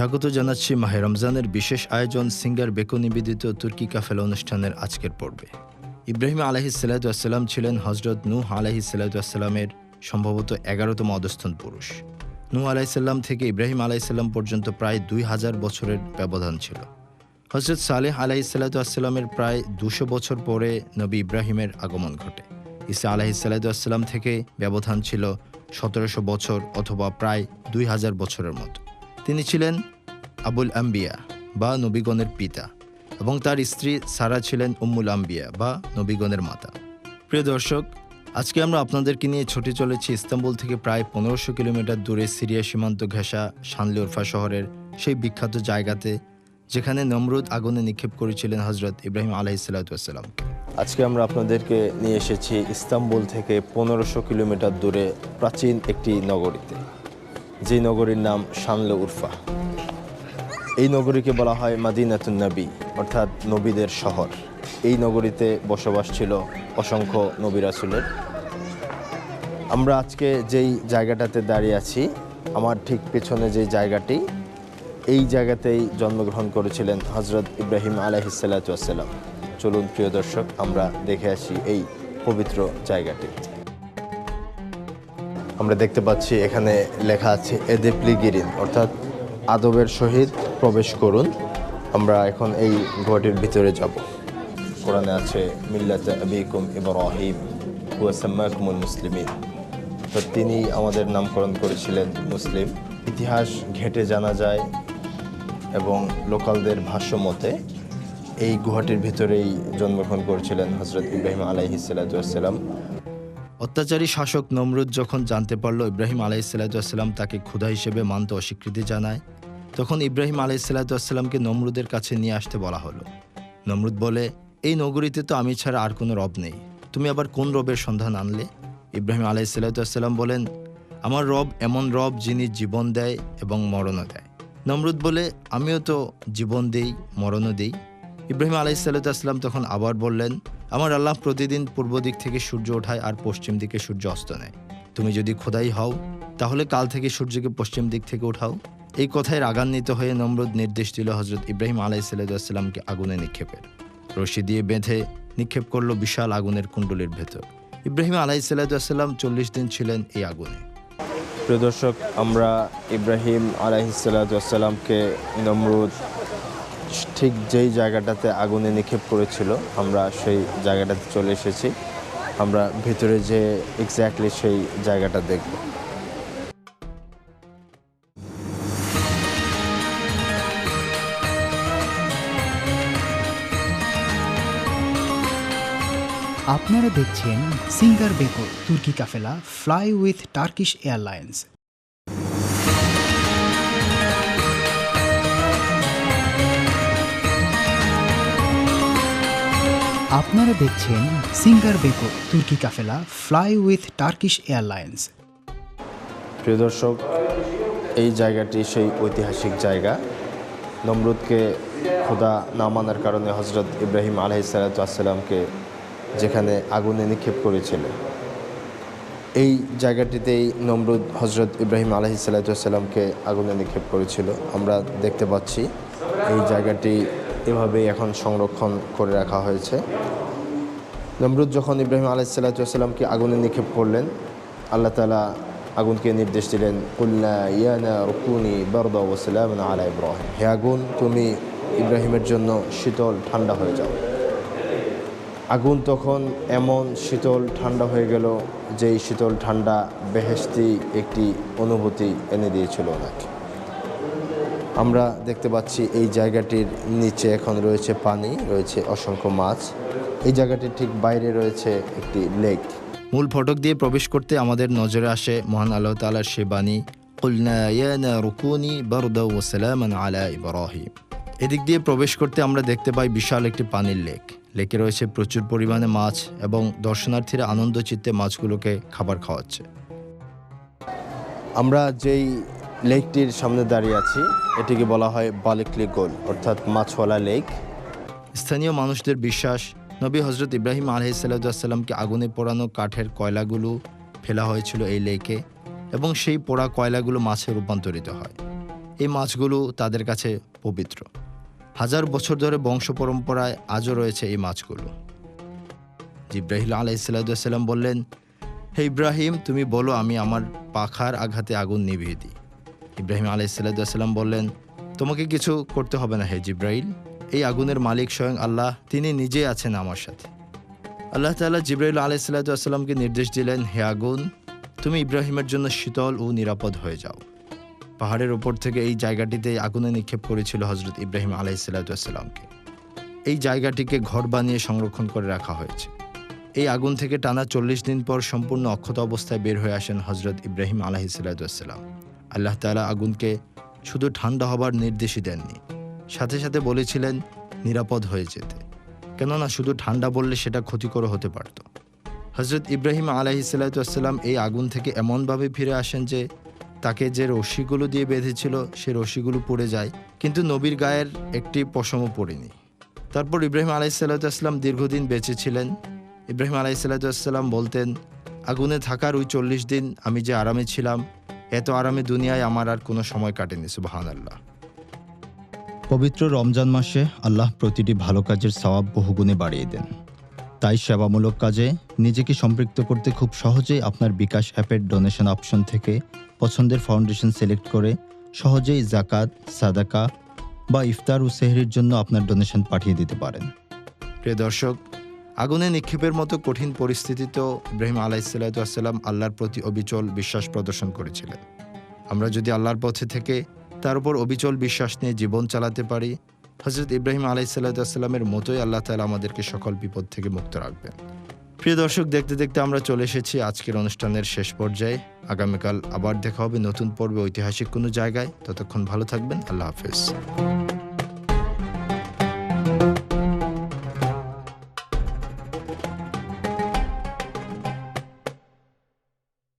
স্বাগত জানাচ্ছি মাহে রমজানের বিশেষ আয়োজন সিঙ্গার বেকো নিবেদিত তুর্কি কাফেলা অনুষ্ঠানের আজকের পর্বে। ইব্রাহিম আলাইহিসসালাম ছিলেন হজরত নূহ আলাইহিসসালামের সম্ভবত ১১তম অধস্তন পুরুষ। নূহ আলাইহিসসালাম থেকে ইব্রাহিম আলাইহিসসালাম পর্যন্ত প্রায় ২০০০ বছরের ব্যবধান ছিল। হজরত সালেহ আলাইহিসসালামের প্রায় ২০০ বছর পরে নবী ইব্রাহিমের আগমন ঘটে। ঈসা আলাইহিসসালাম থেকে ব্যবধান ছিল ১৭০০ বছর অথবা প্রায় ২০০০ বছরের মতো। তিনি ছিলেন আবুল আম্বিয়া বা নবীগণের পিতা এবং তার স্ত্রী সারা ছিলেন উম্মুল আম্বিয়া বা নবীগণের মাতা। প্রিয় দর্শক, আজকে আমরা আপনাদেরকে নিয়ে ছুটে চলেছি ইস্তাম্বুল থেকে প্রায় ১৫০০ কিলোমিটার দূরে সিরিয়া সীমান্ত ঘেঁষা শানলিউরফা শহরের সেই বিখ্যাত জায়গাতে, যেখানে নমরুদ আগুনে নিক্ষেপ করেছিলেন হজরত ইব্রাহিম আলাইহিসসালামকে। আজকে আমরা আপনাদেরকে নিয়ে এসেছি ইস্তাম্বুল থেকে ১৫০০ কিলোমিটার দূরে প্রাচীন একটি নগরীতে, যে নগরীর নাম শানলিউরফা। এই নগরীকে বলা হয় মাদিনাতুন নবী, অর্থাৎ নবীদের শহর। এই নগরীতে বসবাস ছিল অসংখ্য নবী রাসূলের। আমরা আজকে যেই জায়গাটাতে দাঁড়িয়ে আছি, আমার ঠিক পেছনে যে জায়গাটি, এই জায়গাতেই জন্মগ্রহণ করেছিলেন হজরত ইব্রাহিম আলাইহিসসালাম। চলুন প্রিয় দর্শক, আমরা দেখে আসি এই পবিত্র জায়গাটি। আমরা দেখতে পাচ্ছি এখানে লেখা আছে এদেপ্লি গিরিন, অর্থাৎ আদবের সহিত প্রবেশ করুন। আমরা এখন এই ঘরটির ভিতরে যাব। কোরআনে আছে মিল্লাতে আবিকুম ইব্রাহিম ওয়া সাম্মাকুমুল মুসলিমিন, তো তিনি আমাদের নামকরণ করেছিলেন মুসলিম। ইতিহাস ঘেঁটে জানা যায় এবং লোকালদের ভাষ্য মতে এই গুহাটির ভিতরেই জন্মগ্রহণ করেছিলেন হজরত ইব্রাহিম আলাইহিসসালাম। অত্যাচারী শাসক নমরুদ যখন জানতে পারল ইব্রাহিম আলাইহিসসালাম তাকে ক্ষুধা হিসেবে মানতে অস্বীকৃতি জানায়, তখন ইব্রাহিম আলাইহিসসালামকে নমরুদের কাছে নিয়ে আসতে বলা হলো। নমরুদ বলে, এই নগরীতে তো আমি ছাড়া আর কোনো রব নেই, তুমি আবার কোন রবের সন্ধান আনলে? ইব্রাহিম আলাইহিসসালাম বলেন, আমার রব এমন রব যিনি জীবন দেয় এবং মরণও দেয়। নমরুদ বলে, আমিও তো জীবন দেই, মরণও দেই। ইব্রাহিম আলাইহিসসালাম তখন আবার বললেন, আমার আল্লাহ প্রতিদিন পূর্ব দিক থেকে সূর্য ওঠায় আর পশ্চিম দিকে সূর্য অস্ত নেয়। তুমি যদি খোদাই হও, তাহলে কাল থেকে সূর্যকে পশ্চিম দিক থেকে উঠাও। এই কথায় রাগান্বিত হয়ে নমরুদ নির্দেশ দিল হজরত ইব্রাহিম আলাইহিসসালামকে আগুনে নিক্ষেপের। রশি দিয়ে বেঁধে নিক্ষেপ করলো বিশাল আগুনের কুণ্ডলীর ভেতর। ইব্রাহিম আলাইহিসসালাম ৪০ দিন ছিলেন এই আগুনে। প্রিয় দর্শক, আমরা ইব্রাহিম আলাইহিসসালামকে নমরুদ ঠিক যেই জায়গাটাতে আগুনে নিক্ষেপ করেছিল, আমরা সেই জায়গাটাতে চলে এসেছি। আমরা ভিতরে যে এক্স্যাক্টলি সেই জায়গাটা দেখব। আপনারা দেখছেন সিঙ্গার বেকো তুর্কি কাফেলা ফ্লাই উইথ টার্কিশ এয়ারলাইন্স। আপনারা দেখছেন সিঙ্গার বেকো তুর্কি কাফেলা ফ্লাই উইথ টার্কিশ এয়ারলাইন্স। প্রিয় দর্শক, এই জায়গাটি সেই ঐতিহাসিক জায়গা। নমরুদকে খোদা না মানার কারণে হজরত ইব্রাহিম আলাইহিসসালামকে যেখানে আগুনে নিক্ষেপ করেছিল, এই জায়গাটিতেই নমরুদ হজরত ইব্রাহিম আলাইহিসসালামকে আগুনে নিক্ষেপ করেছিল। আমরা দেখতে পাচ্ছি এই জায়গাটি এভাবেই এখন সংরক্ষণ করে রাখা হয়েছে। নমরুদ যখন ইব্রাহিম আলাইহিসসালামকে আগুনে নিক্ষেপ করলেন, আল্লাহ তাআলা আগুনকে নির্দেশ দিলেন, কুল্লা ইয়া নারু কুনি বারদা ওয়া সালামান আলা ইব্রাহিম, হে আগুন, তুমি ইব্রাহিমের জন্য শীতল ঠান্ডা হয়ে যাও। আগুন তখন এমন শীতল ঠান্ডা হয়ে গেল, যেই শীতল ঠান্ডা বেহেশতি একটি অনুভূতি এনে দিয়েছিল ওনাকে। আমরা দেখতে পাচ্ছি এই জায়গাটির নিচে এখন রয়েছে পানি, রয়েছে অসংখ্য মাছ। এই জায়গাটির ঠিক বাইরে রয়েছে একটি লেক। মূল ফটক দিয়ে প্রবেশ করতে আমাদের নজরে আসে মহান আল্লাহ তাআলার সে বাণী, কুলনা ইয়া নারু কুনি বারদা ওয়া সালামান আলা ইব্রাহিম। এদিক দিয়ে প্রবেশ করতে আমরা দেখতে পাই বিশাল একটি পানির লেক। লেকে রয়েছে প্রচুর পরিমাণে মাছ এবং দর্শনার্থীরা আনন্দ চিত্তে মাছগুলোকে খাবার খাওয়াচ্ছে। আমরা যেই লেকটির সামনে দাঁড়িয়ে আছি, এটিকে বলা হয় বালিকলি গোল, অর্থাৎ মাছওয়ালা লেক। স্থানীয় মানুষদের বিশ্বাস, নবী হজরত ইব্রাহিম আলাইহিসসালামকে আগুনে পোড়ানো কাঠের কয়লাগুলো ফেলা হয়েছিল এই লেকে এবং সেই পোড়া কয়লাগুলো মাছে রূপান্তরিত হয়। এই মাছগুলো তাদের কাছে পবিত্র। হাজার বছর ধরে বংশ পরম্পরায় আজও রয়েছে এই মাছগুলো। জিব্রাহিল আলাইহিসসালাম বললেন, হে ইব্রাহিম, তুমি বলো, আমি আমার পাখার আঘাতে আগুন নিভিয়ে দিই। ইব্রাহিম আলাইহিসসালাম বললেন, তোমাকে কিছু করতে হবে না হে জিব্রাইল, এই আগুনের মালিক স্বয়ং আল্লাহ, তিনি নিজেই আছেন আমার সাথে। আল্লাহ তাআলা জিব্রাইল আলাইহিসসালামকে নির্দেশ দিলেন, হে আগুন, তুমি ইব্রাহিমের জন্য শীতল ও নিরাপদ হয়ে যাও। পাহাড়ের ওপর থেকে এই জায়গাটিতে আগুনে নিক্ষেপ করেছিল হজরত ইব্রাহিম আলাইহিসসালামকে। এই জায়গাটিকে ঘর বানিয়ে সংরক্ষণ করে রাখা হয়েছে। এই আগুন থেকে টানা 40 দিন পর সম্পূর্ণ অক্ষত অবস্থায় বের হয়ে আসেন হজরত ইব্রাহিম আলাইহিসসালাম। আল্লাহ তাআলা আগুনকে শুধু ঠান্ডা হবার নির্দেশই দেননি, সাথে সাথে বলেছিলেন নিরাপদ হয়ে যেতে, কেননা শুধু ঠান্ডা বললে সেটা ক্ষতিকর হতে পারত। হজরত ইব্রাহিম আলাইহিসসালাম এই আগুন থেকে এমনভাবে ফিরে আসেন যে তাকে যে রশিগুলো দিয়ে বেঁধেছিল সে রশিগুলো পুড়ে যায়, কিন্তু নবীর গায়ের একটি পশমও পড়েনি। তারপর ইব্রাহিম আলাইহিসসালাম দীর্ঘদিন বেঁচে ছিলেন। ইব্রাহিম আলাইহিসসালাম বলতেন, আগুনে থাকার ওই 40 দিন আমি যে আরামে ছিলাম, এত আরামে দুনিয়ায় আমার আর কোনো সময় কাটেনি। সুবহানাল্লাহ। পবিত্র রমজান মাসে আল্লাহ প্রতিটি ভালো কাজের সওয়াব বহুগুণে বাড়িয়ে দেন। তাই সেবামূলক কাজে নিজেকে সম্পৃক্ত করতে খুব সহজেই আপনার বিকাশ অ্যাপের ডোনেশন অপশন থেকে পছন্দের ফাউন্ডেশন সিলেক্ট করে সহজেই জাকাত, সাদাকা বা ইফতার ও সেহরির জন্য আপনার ডোনেশন পাঠিয়ে দিতে পারেন। প্রিয় দর্শক, আগুনে নিক্ষেপের মতো কঠিন পরিস্থিতিতেও ইব্রাহিম আলাইহিসসালাম আল্লাহর প্রতি অবিচল বিশ্বাস প্রদর্শন করেছিলেন। আমরা যদি আল্লাহর পথে থেকে তার উপর অবিচল বিশ্বাস নিয়ে জীবন চালাতে পারি, হজরত ইব্রাহিম আলাইহিসসালামের মতোই আল্লাহ তাআলা আমাদেরকে সকল বিপদ থেকে মুক্ত রাখবেন। প্রিয় দর্শক, দেখতে দেখতে আমরা চলে এসেছি আজকের অনুষ্ঠানের শেষ পর্যায়ে। আগামীকাল আবার দেখা হবে নতুন পর্বে ঐতিহাসিক কোনো জায়গায়। ততক্ষণ ভালো থাকবেন। আল্লাহ হাফেজ।